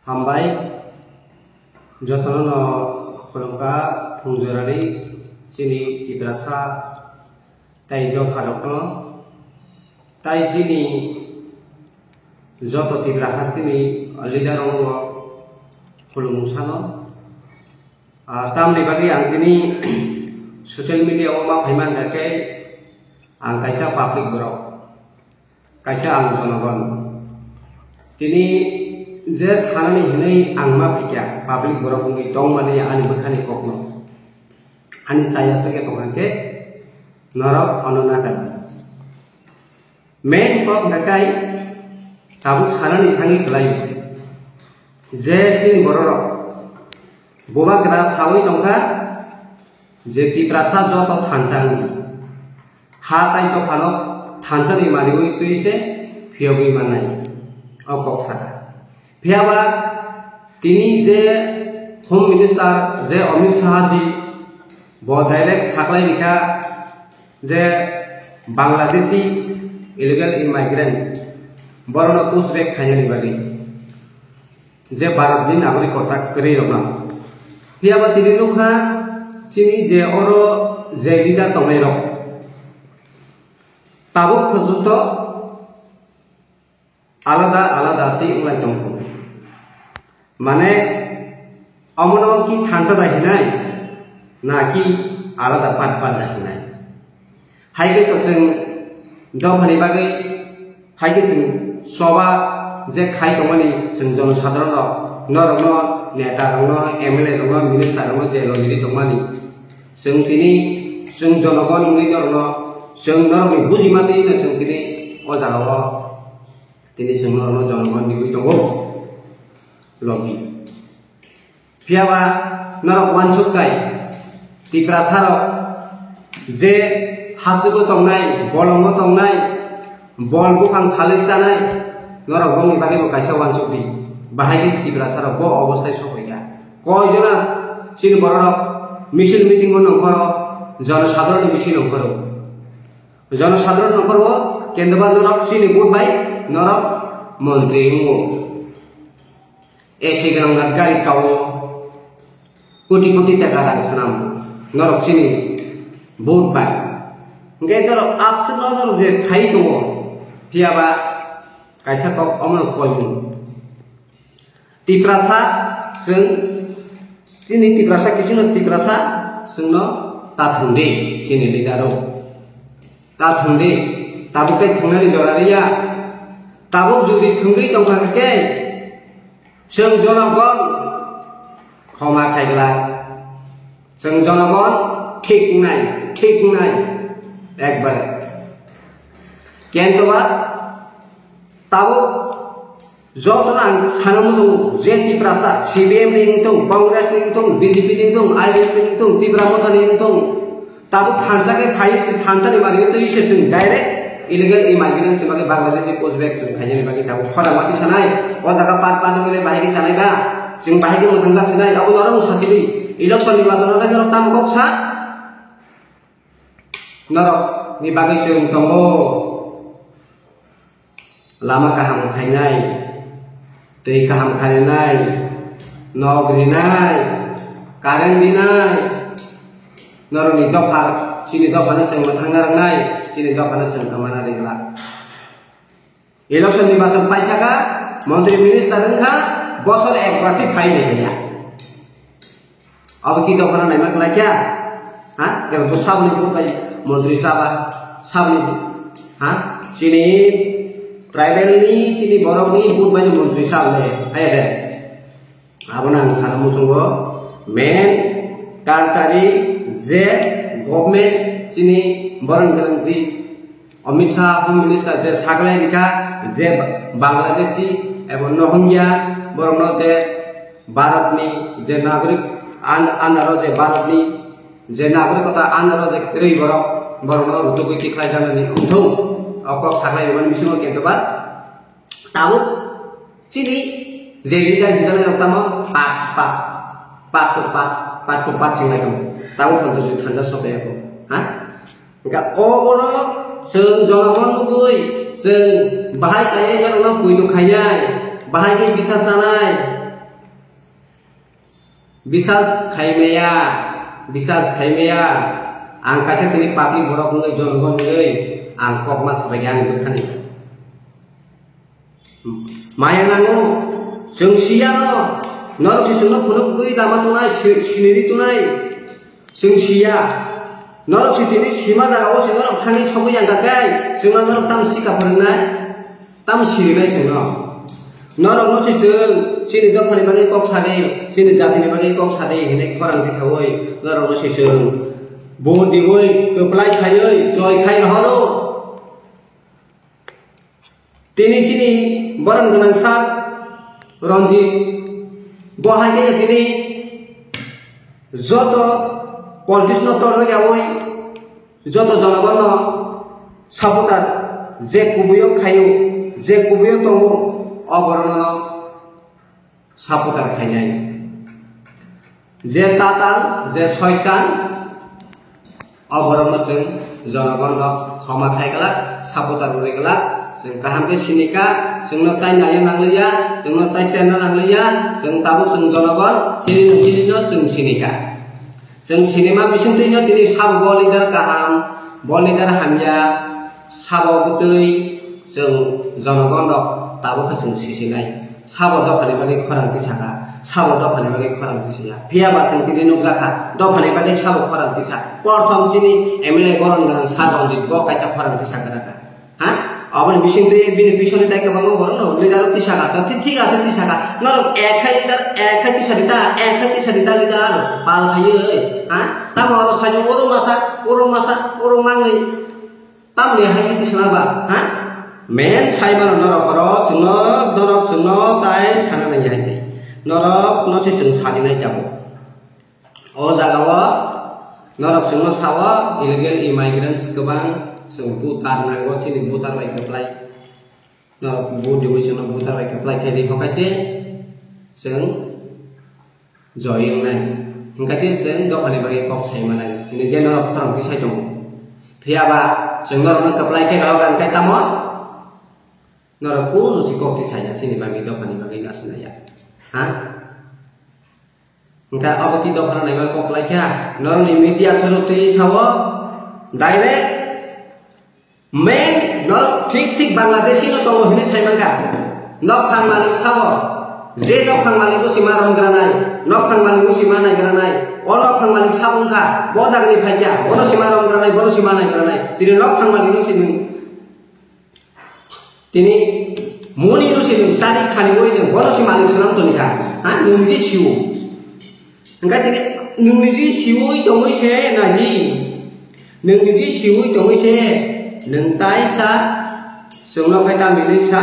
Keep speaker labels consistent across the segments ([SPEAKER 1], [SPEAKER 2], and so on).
[SPEAKER 1] हामबाय जतन खुलुमगा फुंजरानि सिनि इब्रासा ताइजो खारकनो ताइ सिनि जत तिब्रा हास्तिनि लिडार खुलुमसानो तामनि बागै आं दिनै ससियेल मीडिया मा फाइमान दाके आं कायसा पाब्लिक बरक कायसा आं जनगण दिनै जे सानानै हिनै आं मा फैया पाब्लिक बरक मुङै दं माने आंनि बोखानि ककनो आंनि साया सगे तंगाके नरक अनुनागन मेन कक दाकाय ताबुक सानानै थाङि खलायो जे थिन बरक बोबा ग्रा सावै दंखा जे तिब्रासा जत थानसांनि हा ताइ दफानो थानसानि मारिबो तुइसे फियबि माननाय अकक साका फियाबा तिनी जे होम मिनिस्टार जे अमित शाह जी ब डायरेक्ट साकलाय लिखा जे बांग्लादेशी इलीगल इमाइग्रेंट्स बरनो पुशबैक खायनि बागै जे भारतनि नागरिकता करै रना फियाबा तिनी लुखा सिनि जे अरो जे लिडार तंनाय रक ताबुक पर्यन्त आलादा आलादा से उलाय दंखौ माने अमनो की थानसा दाहिनाय ना कि आलादा पाट पाट दाहिनाय हायके तो जों दफानि बागै हायके जों सभा जे खाय दमानि जों जनसाधारण नरनो नेता रनो एमएलए रनो मिनिस्टार रनो जे लगिरि दमानि जों दिनै जों जनगण नरनो जों नरनि बुजिमादै जों दिनै अजागाव दिनै जों नरनो जनगण निगै दंगौ लगी फियाबा नरक वानसुकाय तिब्रासारक जे हासुबो तंनाय बलंगो तंनाय बल बुखां थालै जानाय नरक बंनि बागैबो कायसा वानसुकि बाहायगे तिब्रासारक ब अवस्थाय सफैगा कयजना सिन बरक मिছিল मिटिंग नखर जनसाधारण मिছিল नखर जनसाधारण नखर केन्द्रबा नरक सिनि बुट बाय नरक मंत्री हो ऐसे गंगात गाड़ी काओ कोटी कोटी टका राखसनाम नरक सिनि बुट बाय गे दर आपसे नरक जे खाइ दङ फियाबा कायसा कक अमन कयमु तिब्रासा जों दिनै तिब्रासा किसिनो तिब्रासा जोंनो ताथुंदे सिनि लिडारो ताथुंदे ताबुकै थांनानै जरारिया ताबुक जुदि थुंगै दंखाके जों जनगण क्षमा खायग्ला जों जनगण ठीक नाय एकबारे केनतबा ताबुक जतना सानमु जे तिब्रासा सीपीएम नि इंतों कांग्रेस नि इंतों बीजेपी नि इंतों आईएफ नि इंतों तिब्रा मता नि इंतों ताबुक थानसाके फाइ थानसानि मारि तो इसे जों डाइरेक्ट इलीगल इमाइग्रेंट्स बागै बांग्लादेशी पुशबैक जों खायनि बागै दाबो फरामाति सानाय ओ जागा पाट पाट मिले बाहायगे सानायबा जों बाहायगे मोजां जासिनाय आबो नरम सासिबि इलेक्शन निर्वाचन खाय नरम ताम गक्सा नरक नि बागै जों दङ लामा गाहाम खायनाय दै गाहाम खायनाय नगरिनाय कारेन्ट दिनाय नरनि दफा सिनि दफानो जों मोथांना रांनाय सिनि दफानो जों कमाना रेगला इलेक्शन निर्वाचन पाइथाका मंत्री मिनिस्टर रंखा बसर एक बार से फाइन नहीं गया अब की दफाना नहीं मत क्या हाँ जब तो सब ने बोल भाई मंत्री साहब ने हाँ सिनी ट्राइबल नी सिनी बरक नी बोल भाई मंत्री साहब ने आया दे अब ना सारा मुझको मेन कारतारी जे गवर्नमेंट सिनी बरन गरंजी अमित शाह होम मिनिस्टर जे सागलाय लिखा जे बांग्लादेशी एवं रोहिंग्या बरनो जे भारतनी जे नागरिक आन्दारो जे भारतनी जे नागरिकता आन्दारो जे रै बरक बरनो रुतुगै तिख्लाय जानानै उन्थौ अकक सागलाय बन मिसिनो केन्तबा ताबु सिनि जे लिडार हिदाले रक्तामा पाट सिंनाय दं ताबु खन्द जु थांजा सबायको हा गा अबनो जों जनगण गुबै जों बाहाय गायै गारना बुइदो खायनाय बाहायगे बिसा जानाय Bisas khaimaya ang kaisa tini public borok ngai jongon ngai ang kokma sabai ang bukhani maya nango जों सिया नरक सिसुनो फुनुक गई लामा तुनाय सिनिरि तुनाय जों सिया नरक सिदिनि सिमा जागाव सिनो थांनि छगै आंगाखाय जोंना नरक ताम सिका फोरोंनाय ताम सिरिनाय जोंनो नरक नसि जों सिनि दफानि बागै कक सादे सिनि जातिनि बागै कक सादे हिनै खरांति सावै नरक नसि जों बहुत दिवै गोप्लाय खायै जय खाय रहरो तिनि सिनि बरन गोनां सा रंजित बहागे तिनि जत पलिटिक्स न तोर गावै जत जनगण सापोर्टार जे कुबुयो खायो जे कुबुयो दङो अबरन सापोर्टार खायनाय जे ताताल जे शयतान अबरन जों जनगण क्षमा खायगला सापोर्टार उरेगला जों गाहामके सिनिका जोंनो ताइ नाया नांलैया जोंनो ताइ सेरना नांलैया जों ताबो जों जनगण सिनिनो जों सिनिका जों सिनेमा बिसिंतैनो दिनै साब बलिदार गाहाम बलिदार हामिया साब गुतै जों जनगण ताबो जों सिसिनाय साब दफानि बागै खरांति साखा साब दफानि बागै खरांति साया फियाबा जों दिनै नुगाखा दफानि बागै साब खरांति सा प्रथम चिनि एमएलए गरन गोनां सा रंजित ब कायसा खरांति साखा हा अब बिसिंतै बिनि पिछने ताइ गोबां बरन लिदार तिसाखा त ठीक आसे तिसाखा नर एखाय तिसादिता लिदार पाल खायो हा ताम अर साजो ओरो मासा ओरो मांगै ताम ने हाय तिसाबा हा मेन साइमान नरकर जोंनो दरक जोंनो ताइ साना नाय हायसै नरक नसे जों साजिनाय जाबो अ जागाव नरक जोंनो सावा इलिगेल इमाइग्रेन्ट्स गोबां जों बुतार नांगौ सिनि बुतार बाय केप्लाय नरक बुदिवै जोंनो बुतार बाय केप्लाय खायदि हकासे जों जयंनाय हिंकासे जों दखानि बागै कक साइमानाय हिनि जे नरक खरांति साइ दङ फियाबा जों नरकनो केप्लाय खाय रावगान खाय ताम नरकku nusi kok saya sini bagi dopani bagi nasinaya, ha? Entah apa ti dopana naik kok lagi ya? Norong di media terus ti sawo, direct, main norong tik Bangladeshi no tolong ini saya mangga, nok kang malik sawo, je nok kang malik si maron geranai, nok kang malik si mana geranai, nok kang malik sabung ka, bodak ni fajar, bono si maron geranai, bono si mana geranai, tidak nok kang malik si Tini muni itu sih cari kali boy itu bolos si malik senam tuh nikah, ah nunggu siu, enggak tidak nunggu siu itu mau sih nanti, nunggu siu itu mau sih, nengtai sa, semua kita milik sa,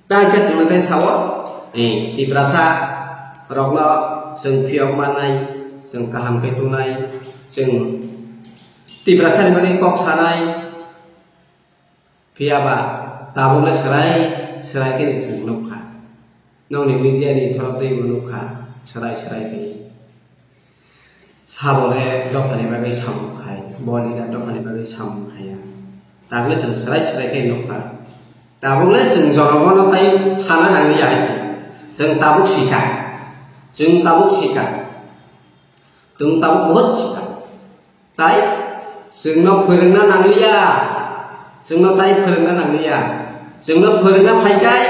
[SPEAKER 1] tai sa semua kita sawo, di perasa roklo, seng piok manai, seng kaham ketunai, seng di perasa di mana kok sanai, piaba. Tabule serai ke sing nukha nong ni media ni thorotei nukha serai ke sabole dokani bagai samu khai boli da dokani bagai samu khaya tabule sing serai ke nukha tabule sing jorogono tai sana nang ya isi sing tabuk sika tung tabuk बहुत sika tai sing no phurna nang liya sing no tai phurna nang liya जोंनो फोरोंना फायगाय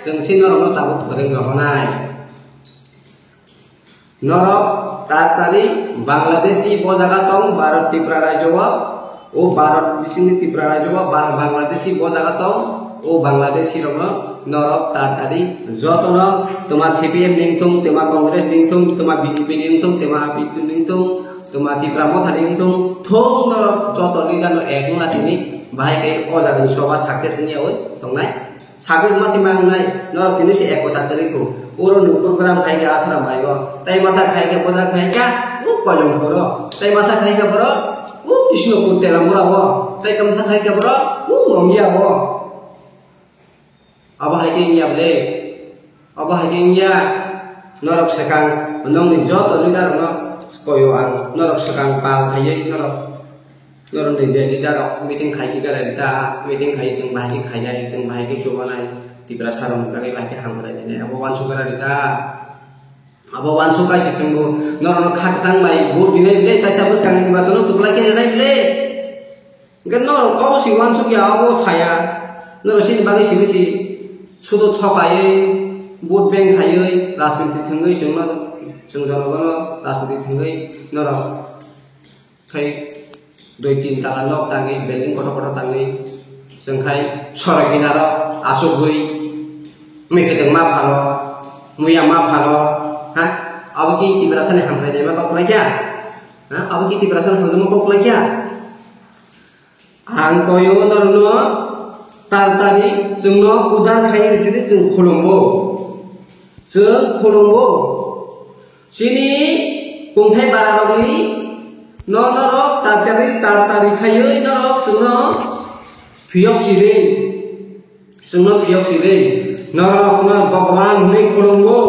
[SPEAKER 1] जों सि नरकनो ताबो फोरोंनो हनाय नरक तारतारि बांग्लादेशी बजागा दं भारत त्रिपुरा राज्यव ओ भारत बिसिनि त्रिपुरा राज्यव बांग्लादेशी बजागा दं ओ बांग्लादेशी रंनो नरक तारतारि जतन तमा सीपीएम निंथुं तमा कांग्रेस निंथुं तमा बीजेपी निंथुं तमा बीजेपी निंथुं तमा त्रिपुरा मथारि निंथुं थों नरक जत लिदानो एकला तिनि बाहाय के अजागनि सभा सक्सेस नि ओय तंनाय सक्सेस मासि मांगनाय नरक तिनि से एकता तरिको ओरो नु प्रोग्राम खाय के आश्रम भाइगो तै मासा खाय के बजा खाय का उ कलम करो तै मासा खाय के बरो उ कृष्ण को तेला मुराबो तै कमसा खाय के बरो उ मंगियाबो अब हाय के याबले अब हाय के या नरक सेकां नंनि जत लिदार न कोयो आं नरक सेकां पाल खाय नरक नरक निजे लिदार मीटिंग खायखि गारायता मीटिंग खाय जों बाहाय खायनाय जों बाहाय जमानाय तिब्रा सारम बागै बाहाय हामरायनाय अब वानसु गारायता abo wan so kai se sungbo noro khak sang mai bot bine bile ta sa bus kang ni basono tuplai ke dai bile gan noro abo si wan so ki abo saya noro sin bagi si sudo thokai bot beng khai rasniti thangai sungma sungjono gono rasniti thangai noro khai 2-3 tala nok tangi building koto tangi sengkai sore kinaro asugui meketeng ma phalo muya ma phalo ha abaki tibrasane hamrai dema kok lagya ha abaki tibrasane hamrai kok lagya ang koyo norno tartari jungno udan khai sidi jung khulumbo sini kungthai bararogni norok tartari khayoi norok sungno phiyok sire norok no bhagwan ni khulumbo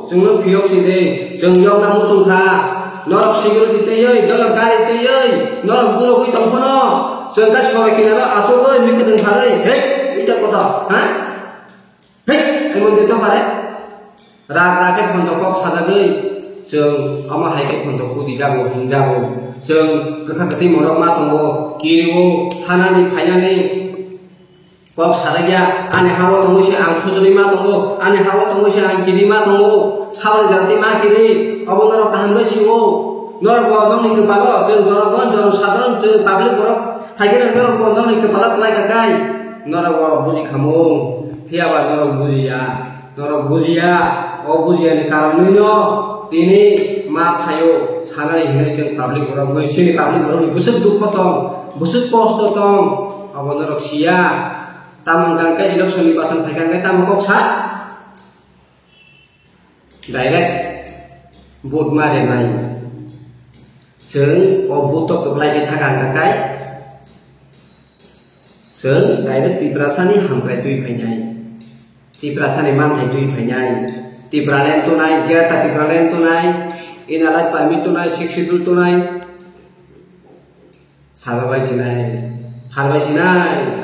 [SPEAKER 1] sungno phiyok sire jungjok namu sungkha norok sigiro diteyoi dolok gari teyoi norok gulo kui tongkhono sengka sore kinaro asogoi miketeng phalai hei ita kota ha hei emon dito pare rag pondokok sadagoi seng ama haike pondokku dijago hinjago seng kekakati morok ma tongo kiriwo thanani phainani kok saragya ane hawo tongo se ang khujuri ma tongo ane hawo tongo se ang kiri ma tongo sabale darati ma kiri abonaro kaham siwo nor bodom ni kepala seng jorogon jor sadron je public borok haikena nor bodom ni kepala klai kakai nor wa buji khamung hiaba nor bujiya o bujiya ni karon no tini ma phayo sanai hinai jeng public borok goisini public borok ni busuk dukh tong busuk kost tong abonaro sia tamangkang ke election ni pasan phaikan ke tamangkok sa direct vote mare nai seng o vote ko lai ke thakan kakai seng direct tibrasani hamkrai tui phainai tibrasani man thai tui phainai tibralen tunai gerta tibralen tunai inalat permit tunai siksidul tunai sababai sinai phalbai sinai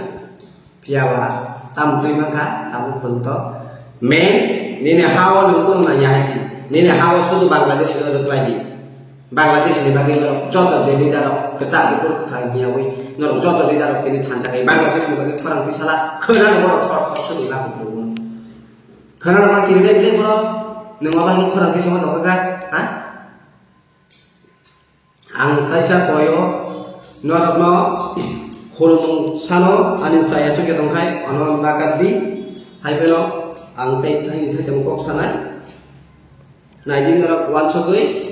[SPEAKER 1] piawa tam tui maka tamu punto men nini hawa nungku nanya hasi nini hawa sudu Bangladesh sudah lagi Bangladesh ini bagi norok jodoh jadi darok kesal dikur kekai miawi norok jodoh di darok ini tancakai Bangladesh ini bagi orang di salah kerana norok thor sudah laku dulu kerana nama kiri dia bilang norok nengok lagi orang di semua norok kan ha ang tasya koyo norok no khulung sano anin saya suke tongkai onon nakadi haibelo ang tai temu kok sanai naidin norok wan sugui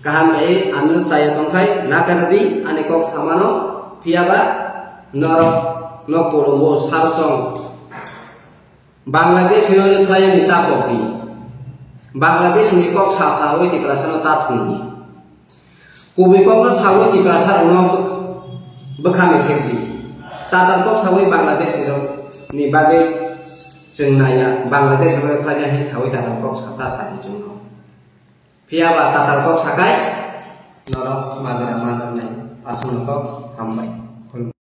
[SPEAKER 1] kaham anu saya tongkai nakadi ane kok samano piaba norok no polongo sarsong Bangladesh no klaya ni tapopi Bangladesh ni kok sasawi di prasana tathungi kubi kok no sawi di prasana no bekame kebi tatar kok sawi Bangladesh ni bagai sengnaya Bangladesh no klaya hi sawi tatar kok sata sahi jungno piaba tatar kok sakai norok madara nai asun kok hambai